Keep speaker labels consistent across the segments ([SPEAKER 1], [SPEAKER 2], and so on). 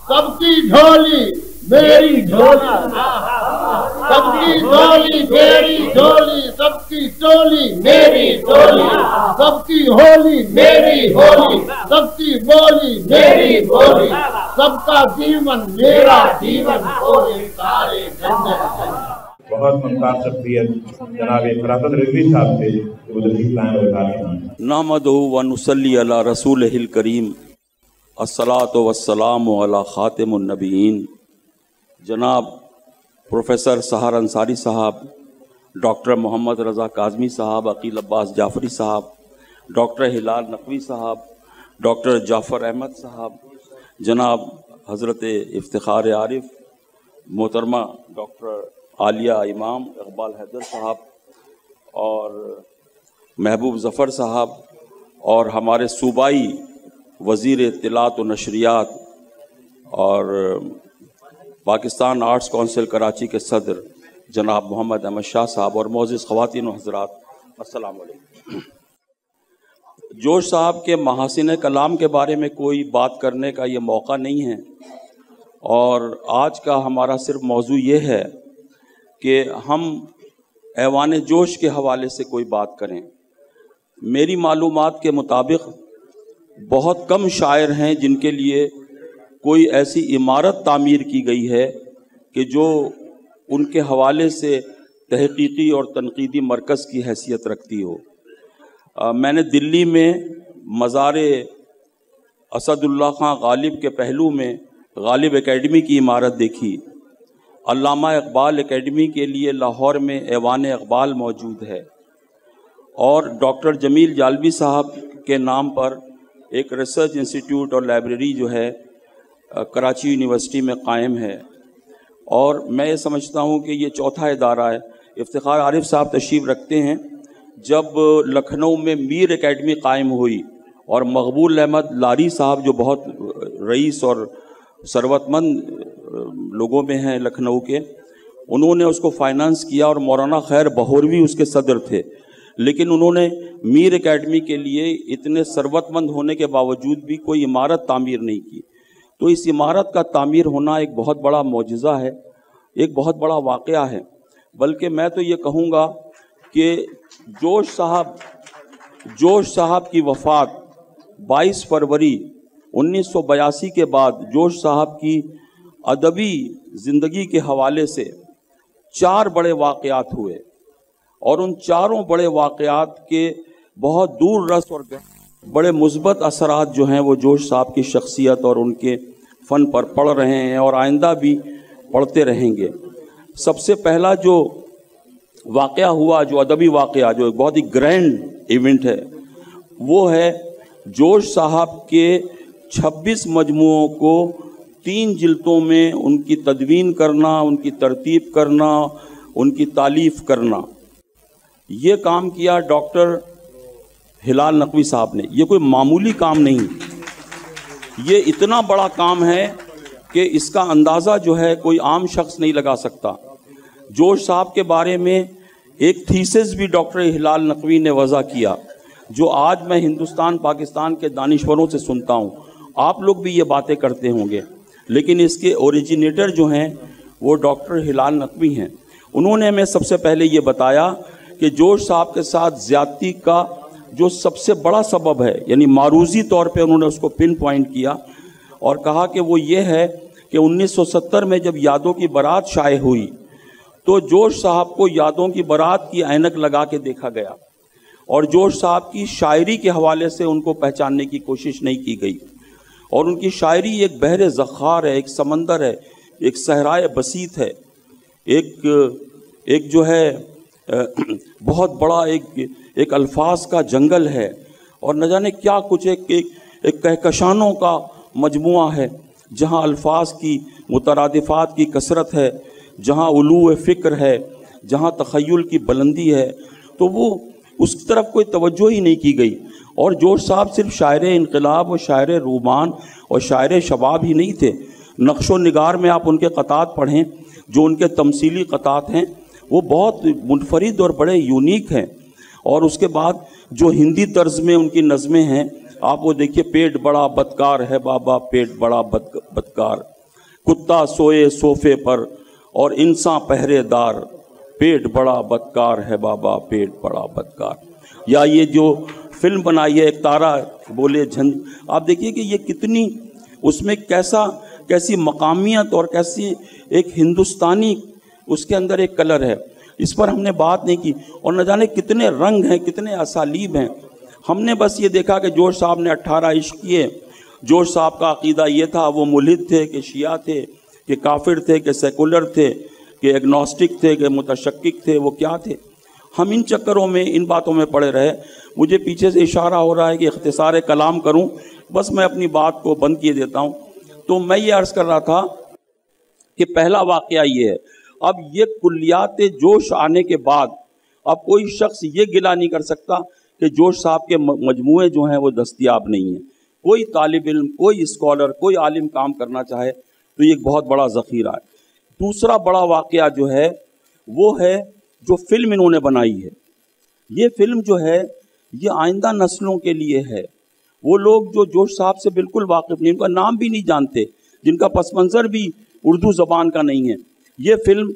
[SPEAKER 1] सबकी झोली मेरी झोली, सबकी झोली मेरी झोली, सबकी टोली मेरी टोली, सबकी होली मेरी होली, सबकी बोली मेरी बोली, सबका जीवन मेरा जीवन होली सारे जन्नत।
[SPEAKER 2] बहुत मुमताज शख्सियत जनाब फरासत रिजवी साहब से
[SPEAKER 3] नहमदुहु व नुसल्ली अला रसूलिहिल करीम अस्सलातु वस्सलामु अला खातिमुन नबीयीन। जनाब प्रोफेसर सहर अंसारी साहब, डॉक्टर मोहम्मद रज़ा काज़मी साहब, अकील अब्बास जाफरी साहब, डॉक्टर हिलाल नकवी साहब, डॉक्टर जाफ़र अहमद साहब, जनाब हज़रत इफ्तिखार आरिफ, मोहतरमा डॉक्टर आलिया इमाम, इकबाल हैदर साहब और महबूब ज़फ़र साहब, और हमारे सूबाई वज़ीर इत्तिलात व नशरियात और पाकिस्तान आर्ट्स काउंसिल कराची के सदर जनाब मोहम्मद अहमद शाह साहब और मोअज़्ज़िज़ ख़वातीन व हज़रात, अस्सलामु अलैकुम। जोश साहब के महासिन कलाम के बारे में कोई बात करने का ये मौका नहीं है, और आज का हमारा सिर्फ मौजू ये है कि हम ऐवान जोश के हवाले से कोई बात करें। मेरी मालूमात के मुताबिक बहुत कम शायर हैं जिनके लिए कोई ऐसी इमारत तामीर की गई है कि जो उनके हवाले से तहकीकी और तनकीदी मरकज़ की हैसियत रखती हो। मैंने दिल्ली में मज़ार असदुल्ला खां गालिब के पहलू में गालिब एकेडमी की इमारत देखी। अल्लामा इकबाल एकेडमी के लिए लाहौर में ऐवान इकबाल मौजूद है, और डॉक्टर जमील जालवी साहब के नाम पर एक रिसर्च इंस्टीट्यूट और लाइब्रेरी जो है कराची यूनिवर्सिटी में कायम है। और मैं ये समझता हूँ कि ये चौथा इदारा है। इफ्तिखार आरिफ साहब तशरीफ़ रखते हैं, जब लखनऊ में मीर एकेडमी कायम हुई और मकबूल अहमद लारी साहब जो बहुत रईस और सरवतमंद लोगों में हैं लखनऊ के, उन्होंने उसको फाइनेंस किया और मौलाना खैर बहोरवी उसके सदर थे, लेकिन उन्होंने मीर एकेडमी के लिए इतने सरवतमंद होने के बावजूद भी कोई इमारत तामीर नहीं की। तो इस इमारत का तामीर होना एक बहुत बड़ा मौजज़ा है, एक बहुत बड़ा वाक़या है। बल्कि मैं तो ये कहूँगा कि जोश साहब की वफ़ात 22 फरवरी 1982 के बाद जोश साहब की अदबी ज़िंदगी के हवाले से 4 बड़े वाक़यात हुए, और उन चारों बड़े वाक़यात के बहुत दूर रस और बड़े मुस्बत असरात जो हैं वो जोश साहब की शख्सियत और उनके फ़न पर पड़ रहे हैं और आइंदा भी पढ़ते रहेंगे। सबसे पहला जो वाक़या हुआ, जो अदबी वाक़या, जो एक बहुत ही ग्रैंड इवेंट है, वो है जोश साहब के 26 मजमुओं को 3 जिल्दों में उनकी तदवीन करना, उनकी तरतीब करना, उनकी तालीफ़ करना। ये काम किया डॉक्टर हिलाल नकवी साहब ने। ये कोई मामूली काम नहीं, ये इतना बड़ा काम है कि इसका अंदाज़ा जो है कोई आम शख्स नहीं लगा सकता। जोश साहब के बारे में एक थीसिस भी डॉक्टर हिलाल नकवी ने वज़ा किया, जो आज मैं हिंदुस्तान पाकिस्तान के दानिश्वरों से सुनता हूँ। आप लोग भी ये बातें करते होंगे, लेकिन इसके ओरिजिनेटर जो हैं वो डॉक्टर हिलाल नकवी हैं। उन्होंने हमें सबसे पहले ये बताया कि जोश साहब के साथ ज़्यादती का जो सबसे बड़ा सबब है, यानी मारूज़ी तौर पे उन्होंने उसको पिन पॉइंट किया और कहा कि वो ये है कि 1970 में जब यादों की बारात शाये हुई तो जोश साहब को यादों की बारात की ऐनक लगा के देखा गया, और जोश साहब की शायरी के हवाले से उनको पहचानने की कोशिश नहीं की गई। और उनकी शायरी एक बहरे ज़ख़ार है, एक समंदर है, एक सहराए बसीत है, एक जो है बहुत बड़ा एक अल्फाज का जंगल है, और न जाने क्या कुछ एक कहकशानों का मजमुआ है, जहाँ अल्फाज की मुतरादिफ़ात की कसरत है, जहाँ उलूए फ़िक्र है, जहाँ तख़य्युल की बुलंदी है। तो वो उस तरफ कोई तवज्जो ही नहीं की गई। और जोश साहब सिर्फ शायर इनकलाब और शायर रूमान और शायर शबाब ही नहीं थे। नक्शो निगार में आप उनके क़तात पढ़ें, जो उनके तमसीली क़तात हैं वो बहुत मुनफरिद और बड़े यूनिक हैं। और उसके बाद जो हिंदी तर्ज में उनकी नज़में हैं, آپ وہ دیکھیے، پیٹ بڑا بدکار ہے بابا، پیٹ بڑا بدکار، کتا سوئے صوفے پر اور انسان پہرے دار، پیٹ بڑا بدکار ہے بابا، پیٹ بڑا بدکار۔ یا یہ جو فلم بنائی ہے ایک تارا بولے جھنج، آپ دیکھیے کہ یہ کتنی اس میں کیسی مقامیت اور کیسی ایک ہندوستانی اس کے اندر ایک کلر ہے، اس پر ہم نے بات نہیں کی۔ اور نہ جانے کتنے رنگ ہیں، کتنے اسالیب ہیں۔ ہم نے بس یہ دیکھا کہ جوش صاحب نے 18 عشق کیے۔ جوش صاحب کا عقیدہ یہ تھا، وہ ملحد تھے کہ شیعہ تھے کہ کافر تھے کہ سیکولر تھے کہ ایگنوسٹک تھے کہ متشکک تھے، وہ کیا تھے؟ ہم ان چکروں میں، ان باتوں میں پڑے رہے۔ مجھے پیچھے سے اشارہ ہو رہا ہے کہ اختصار کلام کروں، بس میں اپنی بات کو بند کیے دیتا ہوں۔ تو میں یہ عرض کر رہا تھا کہ پہلا واقعہ یہ ہے، اب یہ کلیات جوش آنے کے بعد اب کوئی شخص یہ گلہ نہیں کر سکتا کہ جوش صاحب کے مجموعے جو ہیں وہ دستیاب نہیں ہیں۔ کوئی طالب علم، کوئی اسکالر، کوئی عالم کام کرنا چاہے تو یہ ایک بہت بڑا ذخیرہ ہے۔ دوسرا بڑا واقعہ جو ہے وہ ہے جو فلم انہوں نے بنائی ہے۔ یہ فلم جو ہے یہ آئندہ نسلوں کے لیے ہے۔ وہ لوگ جو جوش صاحب سے بالکل واقف نہیں، ان کا نام بھی نہیں جانتے، جن کا پس منظر بھی اردو زبان کا نہیں ہے، یہ فلم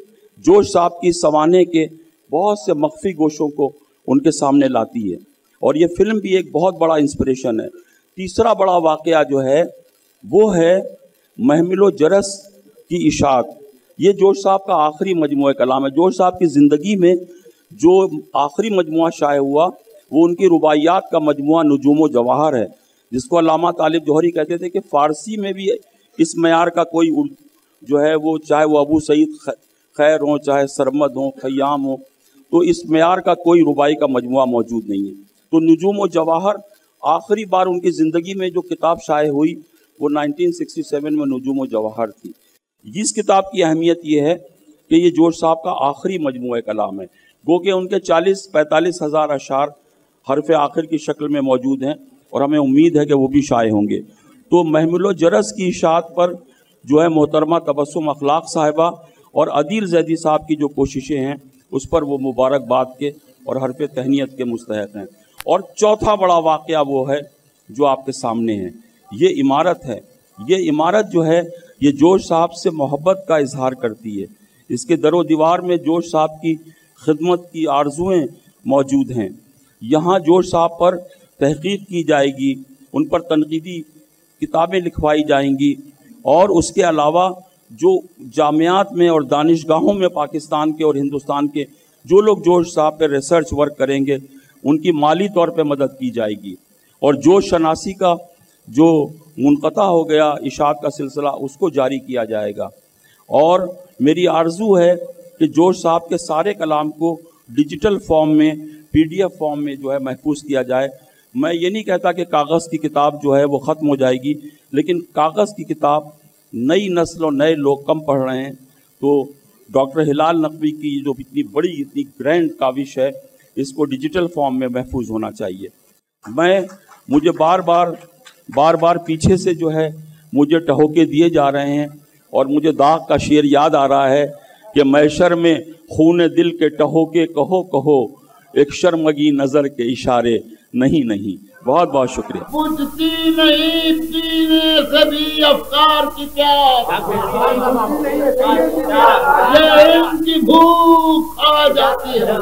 [SPEAKER 3] جوش صاحب کی سوانح کے بہت سے مخفی گوشوں کو ان کے سامنے لاتی ہے، اور یہ فلم بھی ایک بہت بڑا انسپریشن ہے۔ تیسرا بڑا واقعہ جو ہے وہ ہے محمل و جرس کی اشاعت۔ یہ جوش صاحب کا آخری مجموعہ کلام ہے۔ جوش صاحب کی زندگی میں جو آخری مجموعہ شائع ہوا وہ ان کی رباعیات کا مجموعہ نجوم و جواہر ہے، جس کو علامہ طالب جوہری کہتے تھے کہ فارسی میں بھی اس معیار کا کوئی جو ہے وہ، چاہے وہ ابو سعید خیر ہوں، چاہے سرمد ہوں، خیام ہوں، تو اس معیار کا کوئی رباعی کا مجموعہ موجود نہیں ہے۔ تو نجوم و جواہر آخری بار ان کی زندگی میں جو کتاب شائع ہوئی وہ 1967 میں نجوم و جواہر تھی۔ اس کتاب کی اہمیت یہ ہے کہ یہ جوش صاحب کا آخری مجموعہ کلام ہے، گو کہ ان کے 40-45 ہزار اشعار حرف آخر کی شکل میں موجود ہیں، اور ہمیں امید ہے کہ وہ بھی شائع ہوں گے۔ تو محمل و جرس کی اشاعت پر جو ہے محترمہ تبسم اخلاق صاحبہ اور عدیل زیدی صاحب کی جو کوششیں ہیں اس پر وہ مبارکباد کے اور حرف تہنیت کے مستحق ہیں۔ اور چوتھا بڑا واقعہ وہ ہے جو آپ کے سامنے ہے، یہ عمارت ہے۔ یہ عمارت جو ہے یہ جوش صاحب سے محبت کا اظہار کرتی ہے۔ اس کے در و دیوار میں جوش صاحب کی خدمت کی آرزوئیں موجود ہیں۔ یہاں جوش صاحب پر تحقیق کی جائے گی، ان پر تنقیدی کتابیں لکھوائی جائیں گی، اور اس کے علاوہ جو جامعات میں اور دانشگاہوں میں پاکستان کے اور ہندوستان کے جو لوگ جوش صاحب پہ ریسرچ ورک کریں گے ان کی مالی طور پہ مدد کی جائے گی، اور جوش شناسی کا جو منقطع ہو گیا اشاعت کا سلسلہ اس کو جاری کیا جائے گا۔ اور میری آرزو ہے کہ جوش صاحب کے سارے کلام کو ڈیجیٹل فارم میں، PDF فارم میں جو ہے محفوظ کیا جائے۔ میں یہ نہیں کہتا کہ کاغذ کی کتاب جو ہے وہ ختم ہو جائے گی، لیکن کاغذ کی کتاب نئی نسل اور نئے لوگ کم پڑھ رہے ہیں، تو ڈاکٹر ہلال نقوی کی جو اتنی بڑی اتنی گرینڈ کاوش ہے اس کو ڈیجیٹل فارم میں محفوظ ہونا چاہیے۔ مجھے بار بار پیچھے سے جو ہے مجھے ٹہوکے دیے جا رہے ہیں، اور مجھے داغ کا شعر یاد آ رہا ہے کہ محشر میں خون دل کے ٹہوکے کہو کہو، ایک شرمگی نظر کے اشارے نہیں۔ بہت بہت شکریہ۔
[SPEAKER 1] بجھتی نہیں پینے سے بھی افکار کی پیاس، یہ علم کی بھوک آ جاتی ہے۔